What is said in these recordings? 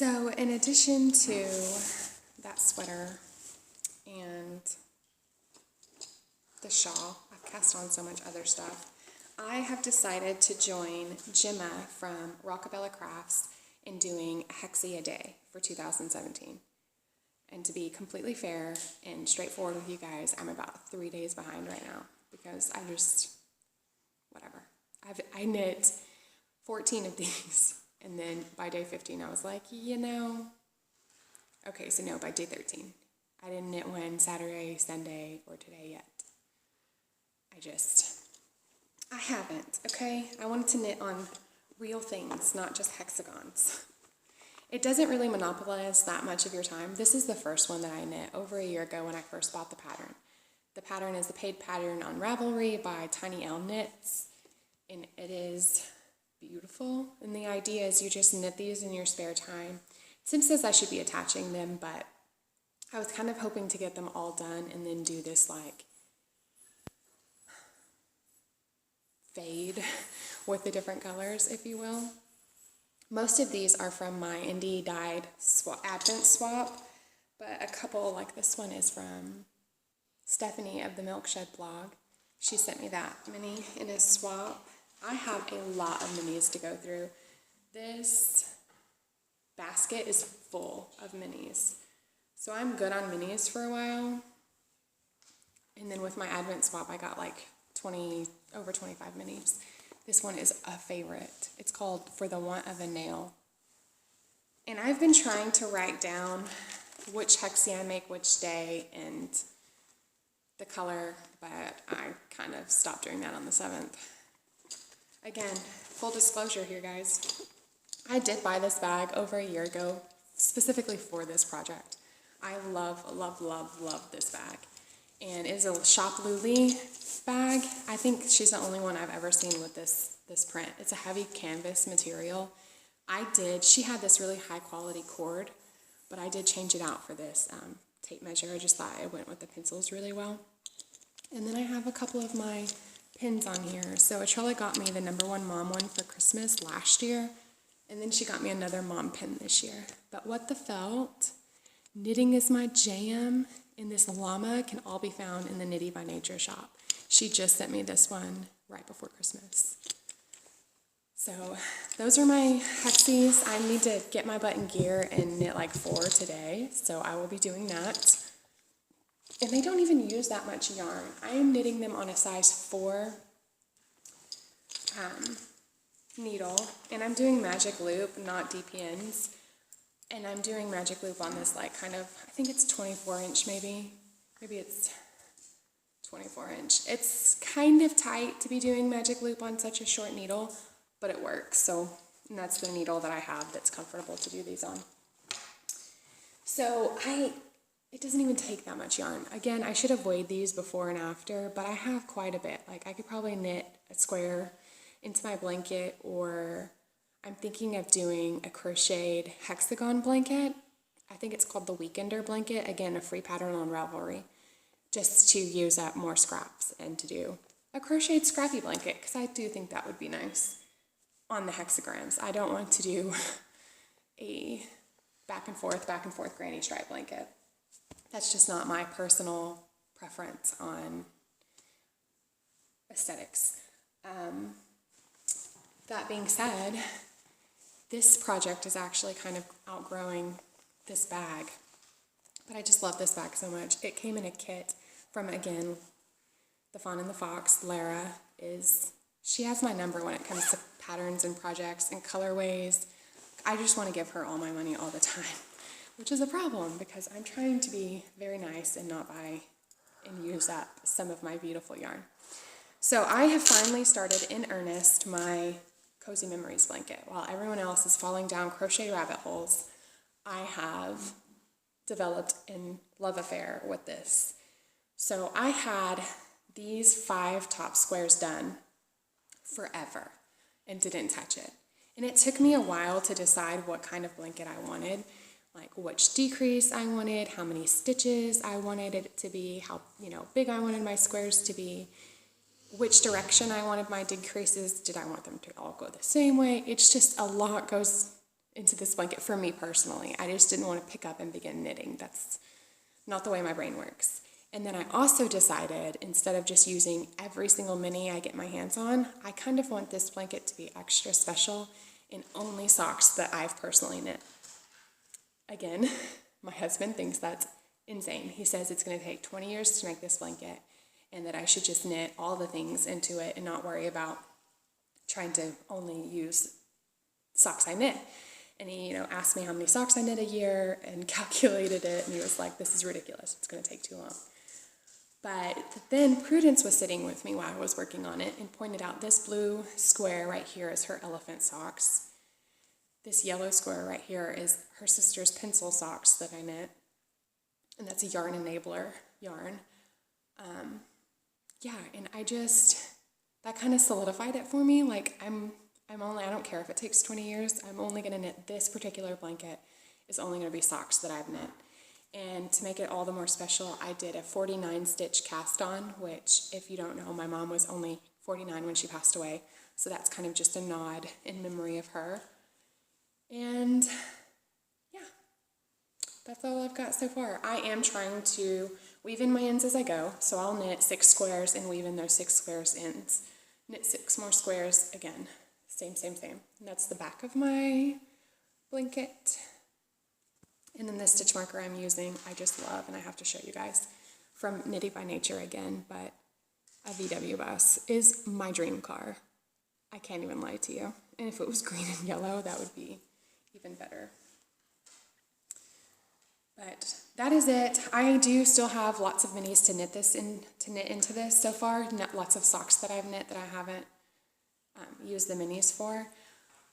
So in addition to that sweater and the shawl, I've cast on so much other stuff. I have decided to join Gemma from Rockabella Crafts in doing a hexie a day for 2017. And to be completely fair and straightforward with you guys, I'm about 3 days behind right now because whatever. I knit 14 of these, and then by day 15 I was like, okay, so no, by day 13. I didn't knit one Saturday, Sunday, or today yet. I haven't, okay? I wanted to knit on real things, not just hexagons. It doesn't really monopolize that much of your time. This is the first one that I knit over a year ago when I first bought the pattern. The pattern is the paid pattern on Ravelry by Tiny L Knits, and it is beautiful. And the idea is you just knit these in your spare time. Tim says I should be attaching them, but I was kind of hoping to get them all done and then do this like fade with the different colors, if you will. Most of these are from my indie dyed Advent swap, but a couple, like this one, is from Stephanie of the Milkshed blog. She sent me that mini in a swap. I have a lot of minis to go through. This basket is full of minis, so I'm good on minis for a while. And then with my Advent swap, I got like over 25 minis. This one is a favorite. It's called For the Want of a Nail. And I've been trying to write down which hexie I make which day and the color, but I kind of stopped doing that on the 7th. Again, full disclosure here, guys. I did buy this bag over a year ago, specifically for this project. I love, love, love, love this bag. And it is a Shop Luli bag. I think she's the only one I've ever seen with this print. It's a heavy canvas material. She had this really high quality cord, but I did change it out for this tape measure. I just thought it went with the pencils really well. And then I have a couple of my pins on here. So Atrella got me the #1 mom one for Christmas last year, and then she got me another mom pin this year. But what the felt, knitting is my jam, and this llama can all be found in the Knitty by Nature shop. She just sent me this one right before Christmas. So those are my hexies. I need to get my butt in gear and knit like 4 today, so I will be doing that. And they don't even use that much yarn. I am knitting them on a size 4 needle, and I'm doing magic loop, not DPNs. And I'm doing magic loop on this like kind of, I think it's 24 inch maybe it's 24 inch. It's kind of tight to be doing magic loop on such a short needle, but it works. So, and that's the needle that I have that's comfortable to do these on. So it doesn't even take that much yarn. Again, I should have weighed these before and after, but I have quite a bit. Like I could probably knit a square into my blanket, or I'm thinking of doing a crocheted hexagon blanket. I think it's called the Weekender blanket. Again, a free pattern on Ravelry, just to use up more scraps and to do a crocheted scrappy blanket, because I do think that would be nice on the hexagrams. I don't want to do a back and forth granny stripe blanket. That's just not my personal preference on aesthetics. That being said, this project is actually kind of outgrowing this bag, but I just love this bag so much. It came in a kit from, again, the Fawn and the Fox. Lara she has my number when it comes to patterns and projects and colorways. I just want to give her all my money all the time, which is a problem because I'm trying to be very nice and not buy and use up some of my beautiful yarn. So I have finally started in earnest my Cozy Memories blanket. While everyone else is falling down crochet rabbit holes, I have developed a love affair with this. So I had these 5 top squares done forever and didn't touch it. And it took me a while to decide what kind of blanket I wanted, like which decrease I wanted, how many stitches I wanted it to be, how big I wanted my squares to be, which direction I wanted my decreases. Did I want them to all go the same way? It's just a lot goes into this blanket for me personally. I just didn't want to pick up and begin knitting. That's not the way my brain works. And then I also decided, instead of just using every single mini I get my hands on, I kind of want this blanket to be extra special in only socks that I've personally knit. Again, my husband thinks that's insane. He says it's going to take 20 years to make this blanket and that I should just knit all the things into it and not worry about trying to only use socks I knit. And he, asked me how many socks I knit a year and calculated it, and he was like, this is ridiculous. It's going to take too long. But then Prudence was sitting with me while I was working on it and pointed out this blue square right here is her elephant socks. This yellow square right here is her sister's pencil socks that I knit. And that's a Yarn Enabler yarn. And that kind of solidified it for me. Like, I don't care if it takes 20 years, I'm only going to knit this particular blanket. Is only going to be socks that I've knit. And to make it all the more special, I did a 49 stitch cast on, which, if you don't know, my mom was only 49 when she passed away. So that's kind of just a nod in memory of her. And yeah, that's all I've got so far. I am trying to weave in my ends as I go. So I'll knit 6 squares and weave in those 6 squares ends. Knit 6 more squares again. Same. And that's the back of my blanket. And then this stitch marker I'm using, I just love, and I have to show you guys, from Knitty by Nature again, but a VW bus is my dream car. I can't even lie to you. And if it was green and yellow, that would be even better. But that is it. I do still have lots of minis to knit into this so far. Lots of socks that I've knit that I haven't used the minis for.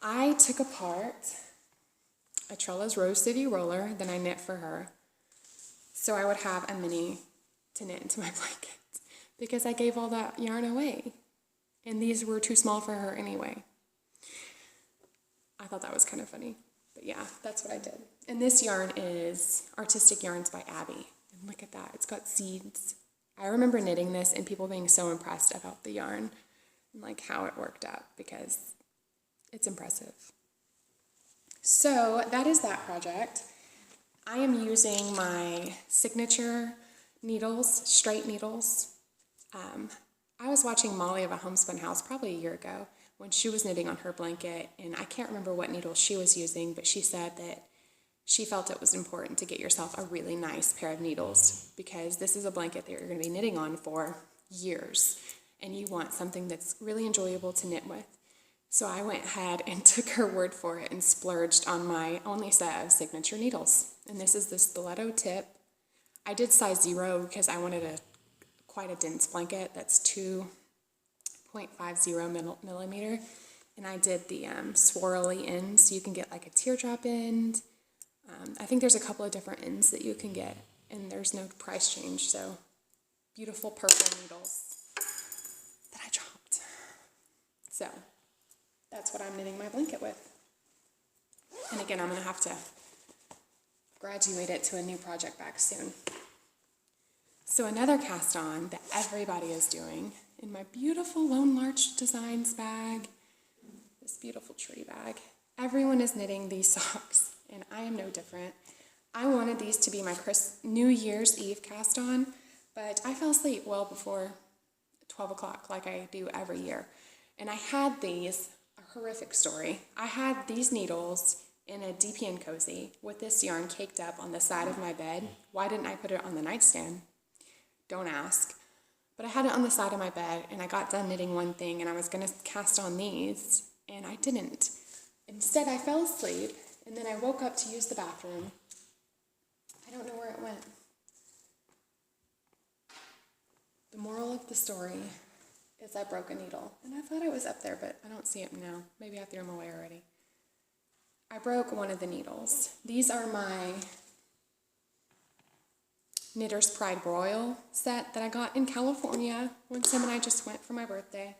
I took apart a Trella's Rose City roller that I knit for her, so I would have a mini to knit into my blanket, because I gave all that yarn away, and these were too small for her anyway. I thought that was kind of funny, but yeah, that's what I did. And this yarn is Artistic Yarns by Abby, and look at that, it's got seeds. I remember knitting this and people being so impressed about the yarn and like how it worked out, because it's impressive. So that is that project. I am using my signature needles, straight needles. I was watching Molly of a Homespun House probably a year ago when she was knitting on her blanket, and I can't remember what needle she was using, but she said that she felt it was important to get yourself a really nice pair of needles, because this is a blanket that you're going to be knitting on for years, and you want something that's really enjoyable to knit with. So I went ahead and took her word for it and splurged on my only set of signature needles. And this is the stiletto tip. I did size 0 because I wanted quite a dense blanket that's 2.50 millimeter. And I did the swirly ends. You can get like a teardrop end. I think there's a couple of different ends that you can get, and there's no price change. So beautiful purple needles that I dropped. So that's what I'm knitting my blanket with. And again, I'm going to have to graduate it to a new project bag soon. So another cast on that everybody is doing in my beautiful Lone Larch Designs bag, this beautiful tree bag. Everyone is knitting these socks, and I am no different. I wanted these to be my New Year's Eve cast on, but I fell asleep well before 12 o'clock like I do every year. And I had these, a horrific story. I had these needles in a DPN cozy with this yarn caked up on the side of my bed. Why didn't I put it on the nightstand? Don't ask. But I had it on the side of my bed, and I got done knitting one thing, and I was going to cast on these, and I didn't. Instead, I fell asleep, and then I woke up to use the bathroom. I don't know where it went. The moral of the story is I broke a needle, and I thought it was up there, but I don't see it now. Maybe I threw them away already. I broke one of the needles. These are my Knitter's Pride Royal set that I got in California when Tim and I just went for my birthday.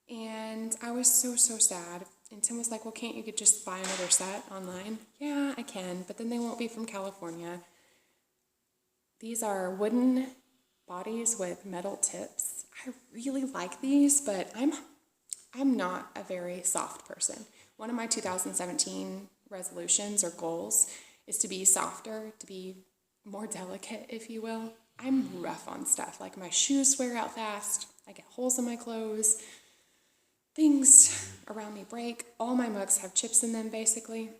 And I was so sad. And Tim was like, well, can't you just buy another set online? Yeah, I can, but then they won't be from California. These are wooden bodies with metal tips. I really like these, but I'm not a very soft person. One of my 2017 resolutions or goals is to be softer, to be more delicate, if you will. I'm rough on stuff. Like my shoes wear out fast. I get holes in my clothes. Things around me break. All my mugs have chips in them, basically.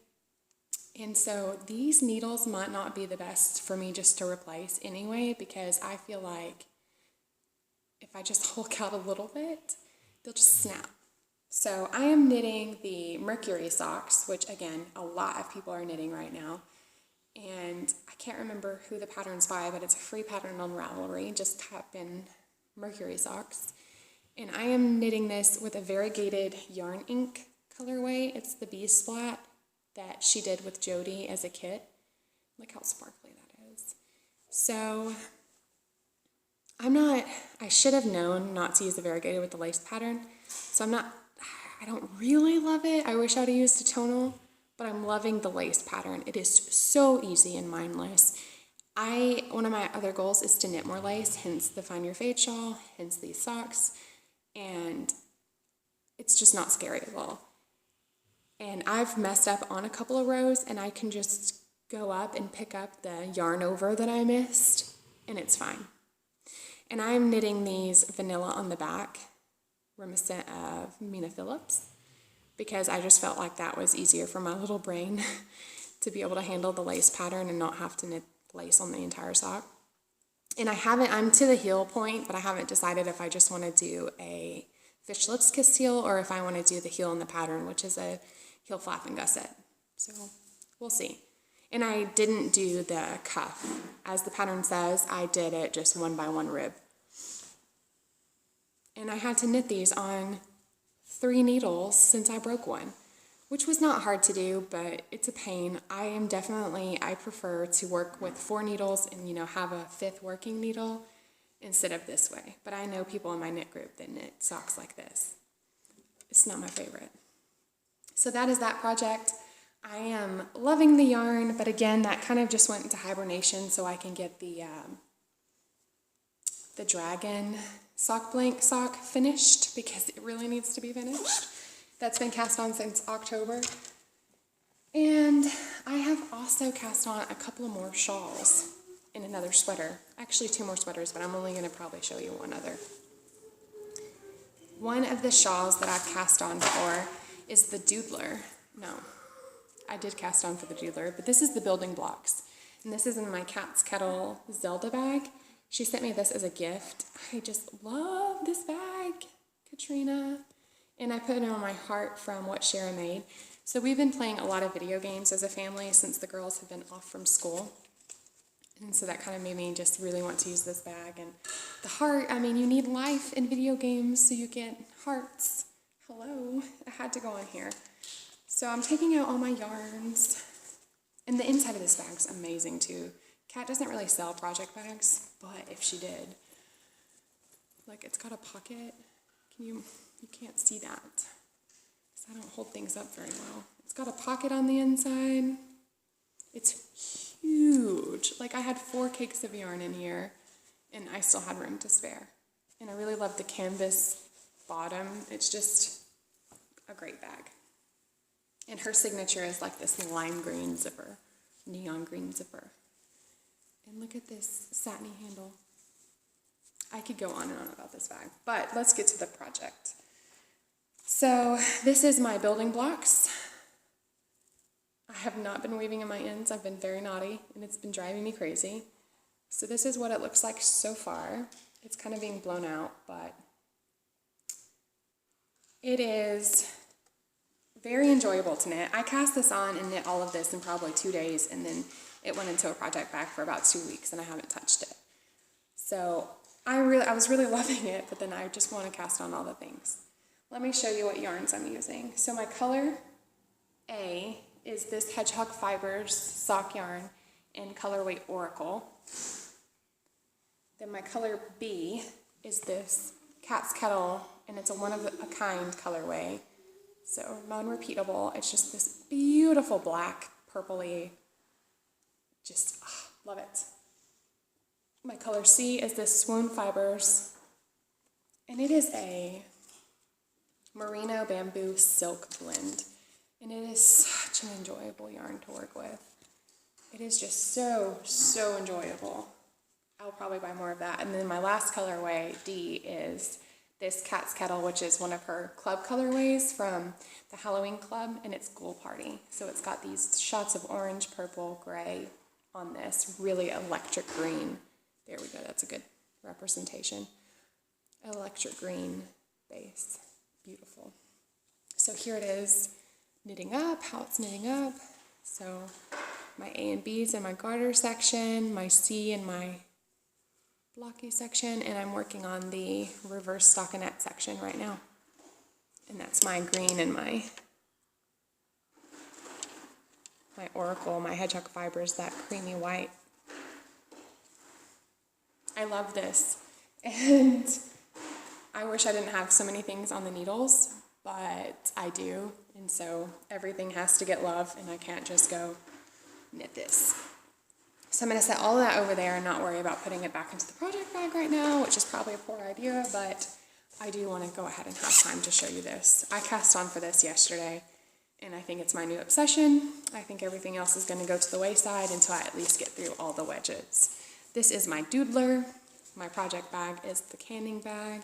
And so these needles might not be the best for me just to replace anyway, because I feel like if I just hulk out a little bit, they'll just snap. So I am knitting the Mercury socks, which again, a lot of people are knitting right now. And I can't remember who the pattern's by, but it's a free pattern on Ravelry. Just type in Mercury socks. And I am knitting this with a variegated yarn ink colorway. It's the bee splat that she did with Jody as a kit. Look how sparkly that is. So I should have known not to use the variegated with the lace pattern. So I don't really love it. I wish I would have used a tonal, but I'm loving the lace pattern. It is so easy and mindless. One of my other goals is to knit more lace, hence the Find Your Fade shawl, hence these socks, and it's just not scary at all. And I've messed up on a couple of rows, and I can just go up and pick up the yarn over that I missed, and it's fine. And I'm knitting these vanilla on the back, reminiscent of Mina Phillips, because I just felt like that was easier for my little brain to be able to handle the lace pattern and not have to knit lace on the entire sock. And I'm to the heel point, but I haven't decided if I just want to do a fish lips kiss heel or if I want to do the heel in the pattern, which is a heel flap and gusset. So we'll see. And I didn't do the cuff. As the pattern says, I did it just 1 by 1 rib. And I had to knit these on 3 needles since I broke one, which was not hard to do, but it's a pain. I prefer to work with 4 needles and, have a 5th working needle instead of this way. But I know people in my knit group that knit socks like this. It's not my favorite. So that is that project. I am loving the yarn, but again, that kind of just went into hibernation so I can get the dragon sock blank sock finished because it really needs to be finished. That's been cast on since October. And I have also cast on a couple of more shawls and another sweater. Actually 2 more sweaters, but I'm only going to probably show you one other. One of the shawls that I've cast on for is the Doodler. No, I did cast on for the Doodler, but this is the building blocks. And this is in my Cat's Kettle Zelda bag. She sent me this as a gift. I just love this bag, Katrina. And I put it on my heart from what Shara made. So we've been playing a lot of video games as a family since the girls have been off from school. And so that kind of made me just really want to use this bag. And the heart, you need life in video games so you get hearts. Hello, I had to go on here. So I'm taking out all my yarns. And the inside of this bag's amazing too. Kat doesn't really sell project bags, but if she did, it's got a pocket. You can't see that because I don't hold things up very well. It's got a pocket on the inside. It's huge. I had 4 cakes of yarn in here and I still had room to spare. And I really love the canvas bottom. It's just a great bag. And her signature is this lime green zipper, neon green zipper. And look at this satiny handle. I could go on and on about this bag, but let's get to the project. So this is my building blocks. I have not been weaving in my ends. I've been very naughty, and it's been driving me crazy. So this is what it looks like so far. It's kind of being blown out, but it is very enjoyable to knit. I cast this on and knit all of this in probably 2 days, and then it went into a project bag for about 2 weeks, and I haven't touched it. So I was really loving it, but then I just want to cast on all the things. Let me show you what yarns I'm using. So my color A is this Hedgehog Fibers sock yarn in colorway Oracle. Then my color B is this Cat's Kettle, and it's a one-of-a-kind colorway. So non-repeatable. It's just this beautiful black, purpley, just love it. My color C is this Swoon Fibers, and it is a merino bamboo silk blend. And it is such an enjoyable yarn to work with. It is just so, so enjoyable. I'll probably buy more of that. And then my last colorway, D, is this Cat's Kettle, which is one of her club colorways from the Halloween club, and it's Ghoul Party. So it's got these shots of orange, purple, gray on this really electric green. There we go, that's a good representation. Electric green base, beautiful. So here it is, knitting up, how it's knitting up. So my A and B's in my garter section, my C in my blocky section, and I'm working on the reverse stockinette section right now. And that's my green and my Oracle, my Hedgehog Fibers, that creamy white. I love this. And I wish I didn't have so many things on the needles, but I do. And so everything has to get love, and I can't just go knit this. So I'm going to set all of that over there and not worry about putting it back into the project bag right now, which is probably a poor idea, but I do want to go ahead and have time to show you this. I cast on for this yesterday, and I think it's my new obsession. I think everything else is going to go to the wayside until I at least get through all the wedges. This is my Doodler. My project bag is the canning bag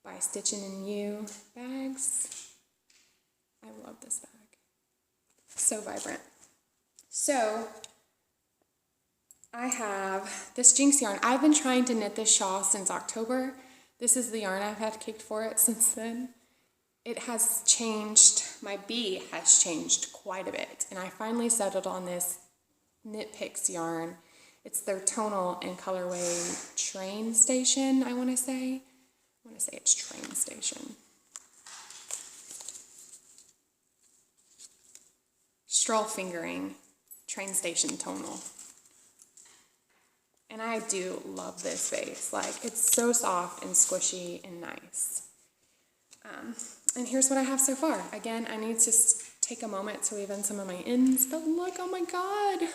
by Stitchin' and You bags. I love this bag. So vibrant. So I have this Jinx yarn. I've been trying to knit this shawl since October. This is the yarn I've had caked for it since then. It has changed, my B has changed quite a bit, and I finally settled on this Knit Picks yarn. It's their tonal and colorway Train Station, I want to say. It's Train Station. Stroll Fingering Train Station Tonal. And I do love this base. Like, it's so soft and squishy and nice. And here's what I have so far. Again, I need to take a moment to weave in some of my ends, but look, oh my God.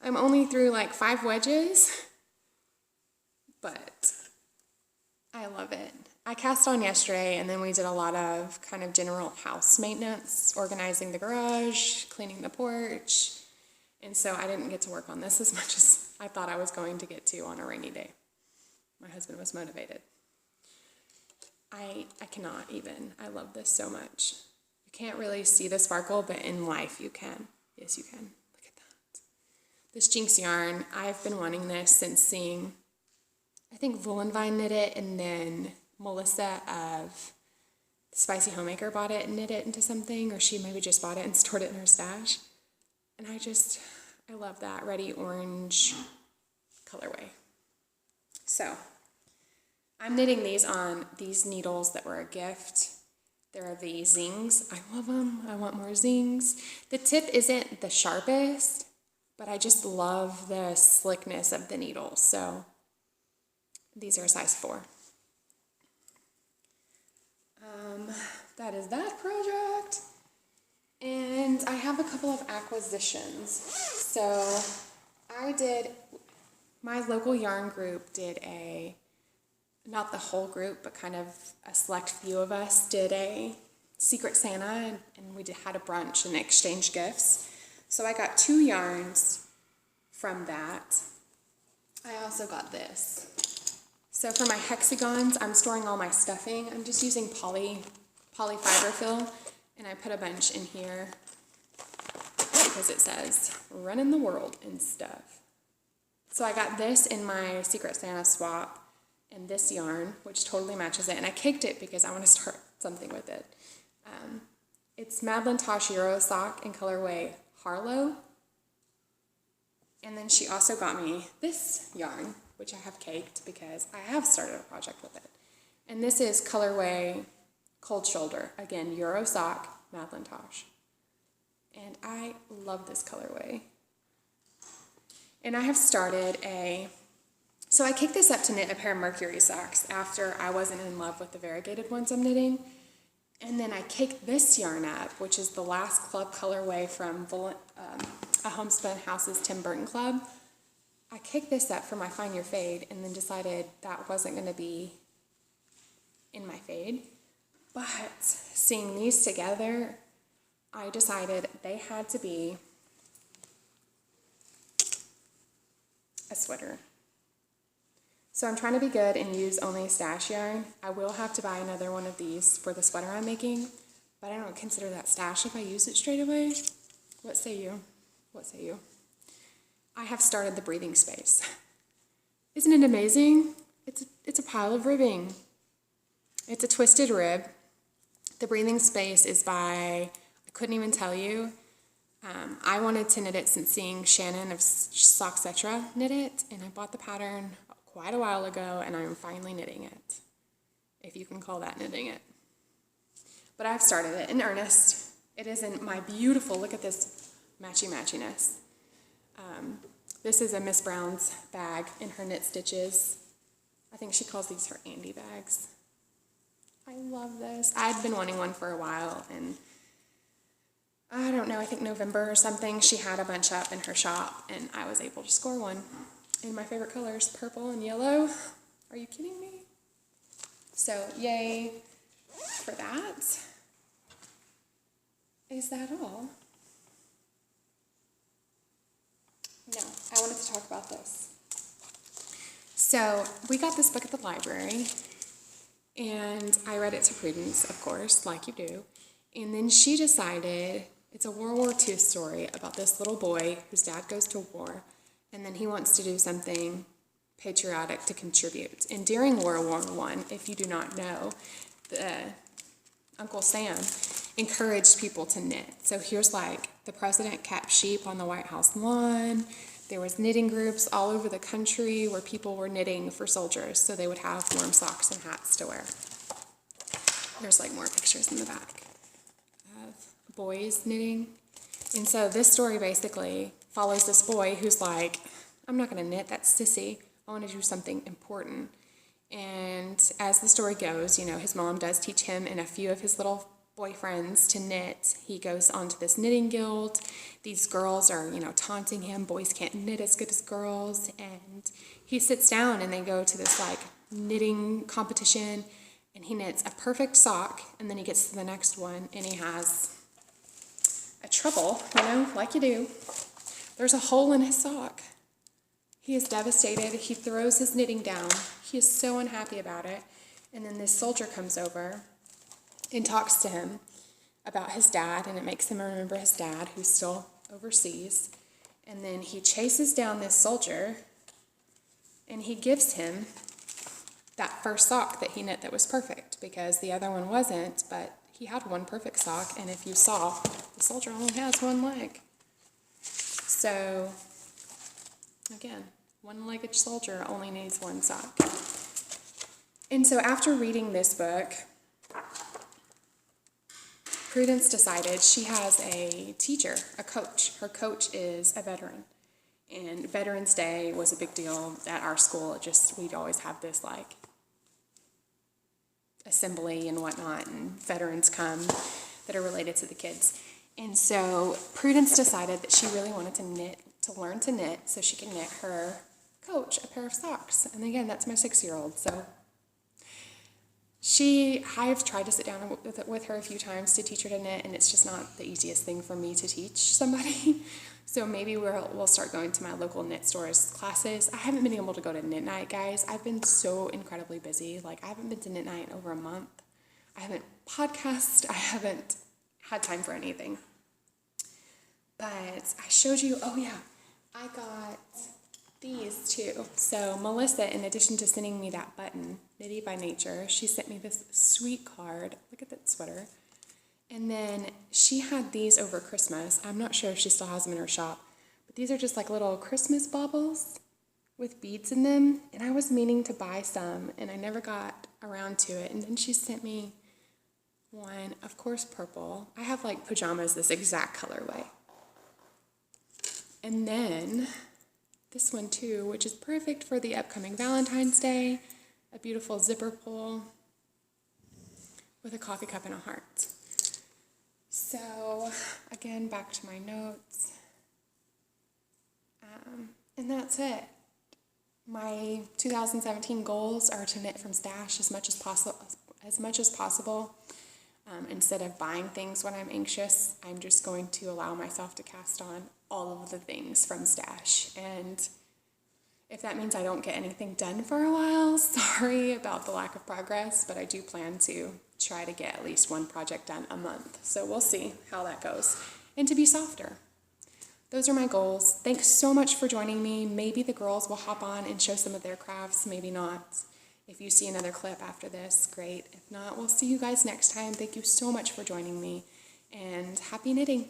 I'm only through like 5 wedges, but I love it. I cast on yesterday, and then we did a lot of kind of general house maintenance, organizing the garage, cleaning the porch, and so I didn't get to work on this as much as I thought I was going to get to on a rainy day. My husband was motivated. I cannot even. I love this so much. You can't really see the sparkle, but in life you can. Yes, you can. Look at that. This Jinx yarn, I've been wanting this since seeing, I think Vine knit it, and then Melissa of Spicy Homemaker bought it and knit it into something, or she maybe just bought it and stored it in her stash. And I love that reddy orange colorway. So I'm knitting these on these needles that were a gift. There are the zings. I love them. I want more zings. The tip isn't the sharpest, but I just love the slickness of the needles. So these are a size 4. That is that project. And I have a couple of acquisitions. So my local yarn group did not the whole group, but kind of a select few of us did a Secret Santa, and we had a brunch and exchanged gifts. So I got 2 yarns from that. I also got this. So for my hexagons, I'm storing all my stuffing. I'm just using poly fiber fill, and I put a bunch in here because it says running the world and stuff. So I got this in my Secret Santa swap, and this yarn, which totally matches it, and I caked it because I want to start something with it. It's Madeline Tosh Euro Sock in colorway Harlow, and then she also got me this yarn, which I have caked because I have started a project with it, and this is colorway Cold Shoulder, again Euro Sock, Madeline Tosh, and I love this colorway. And I have started so I kicked this up to knit a pair of Mercury socks after I wasn't in love with the variegated ones I'm knitting. And then I kicked this yarn up, which is the last club colorway from a Homespun House's Tim Burton Club. I kicked this up for my Find Your Fade, and then decided that wasn't going to be in my fade. But seeing these together, I decided they had to be a sweater. So I'm trying to be good and use only stash yarn. I will have to buy another one of these for the sweater I'm making, but I don't consider that stash if I use it straight away. What say you? What say you? I have started the breathing space. Isn't it amazing? It's a pile of ribbing. It's a twisted rib. The breathing space is by, I couldn't even tell you. I wanted to knit it since seeing Shannon of Socksetra knit it, and I bought the pattern quite a while ago, and I'm finally knitting it, if you can call that knitting it. But I've started it in earnest. It is in my beautiful, look at this matchy-matchiness. This is a Miss Brown's bag in her knit stitches. I think she calls these her Andy bags. I love this. I'd been wanting one for a while, and I don't know, I think November or something, she had a bunch up in her shop, and I was able to score one in my favorite colors, purple and yellow. Are you kidding me? So, yay for that. Is that all? No, I wanted to talk about this. So, we got this book at the library, and I read it to Prudence, of course, like you do. And then she decided, it's a World War II story about this little boy whose dad goes to war, and then he wants to do something patriotic to contribute. And during World War I, if you do not know, Uncle Sam encouraged people to knit. So here's like the president kept sheep on the White House lawn. There was knitting groups all over the country where people were knitting for soldiers, so they would have warm socks and hats to wear. There's like more pictures in the back of boys knitting. And so this story basically follows this boy who's like, I'm not going to knit, that's sissy. I want to do something important. And as the story goes, you know, his mom does teach him and a few of his little boyfriends to knit. He goes on to this knitting guild. These girls are, you know, taunting him. Boys can't knit as good as girls. And he sits down and they go to this like knitting competition, and he knits a perfect sock, and then he gets to the next one and he has a trouble, you know, like you do. There's a hole in his sock. He is devastated. He throws his knitting down. He is so unhappy about it. And then this soldier comes over and talks to him about his dad, and it makes him remember his dad, who's still overseas. And then he chases down this soldier, and he gives him that first sock that he knit that was perfect, because the other one wasn't, but he had one perfect sock, and if you saw, the soldier only has one leg. So, again, one-legged soldier only needs one sock. And so after reading this book, Prudence decided she has a teacher, a coach. Her coach is a veteran. And Veterans Day was a big deal at our school. We'd always have this like assembly and whatnot, and veterans come that are related to the kids. And so Prudence decided that she really wanted to learn to knit so she can knit her coach a pair of socks. And again, that's my 6-year-old. So I've tried to sit down with her a few times to teach her to knit, and it's just not the easiest thing for me to teach somebody. So maybe we'll start going to my local knit stores classes. I haven't been able to go to knit night, guys. I've been so incredibly busy. Like, I haven't been to knit night in over a month. I haven't podcasted. I haven't had time for anything. But I showed you, oh yeah, I got these too. So Melissa, in addition to sending me that button, Knitty by Nature, she sent me this sweet card. Look at that sweater. And then she had these over Christmas. I'm not sure if she still has them in her shop, but these are just like little Christmas baubles with beads in them. And I was meaning to buy some, and I never got around to it. And then she sent me one, of course, purple. I have like pajamas this exact colorway. And then this one too, which is perfect for the upcoming Valentine's Day. A beautiful zipper pull with a coffee cup and a heart. So, again, back to my notes. And that's it. My 2017 goals are to knit from stash as much as possible. Instead of buying things when I'm anxious, I'm just going to allow myself to cast on all of the things from stash. And if that means I don't get anything done for a while, sorry about the lack of progress, but I do plan to try to get at least one project done a month. So we'll see how that goes. And to be softer. Those are my goals. Thanks so much for joining me. Maybe the girls will hop on and show some of their crafts, maybe not. If you see another clip after this, great. If not, we'll see you guys next time. Thank you so much for joining me, and happy knitting.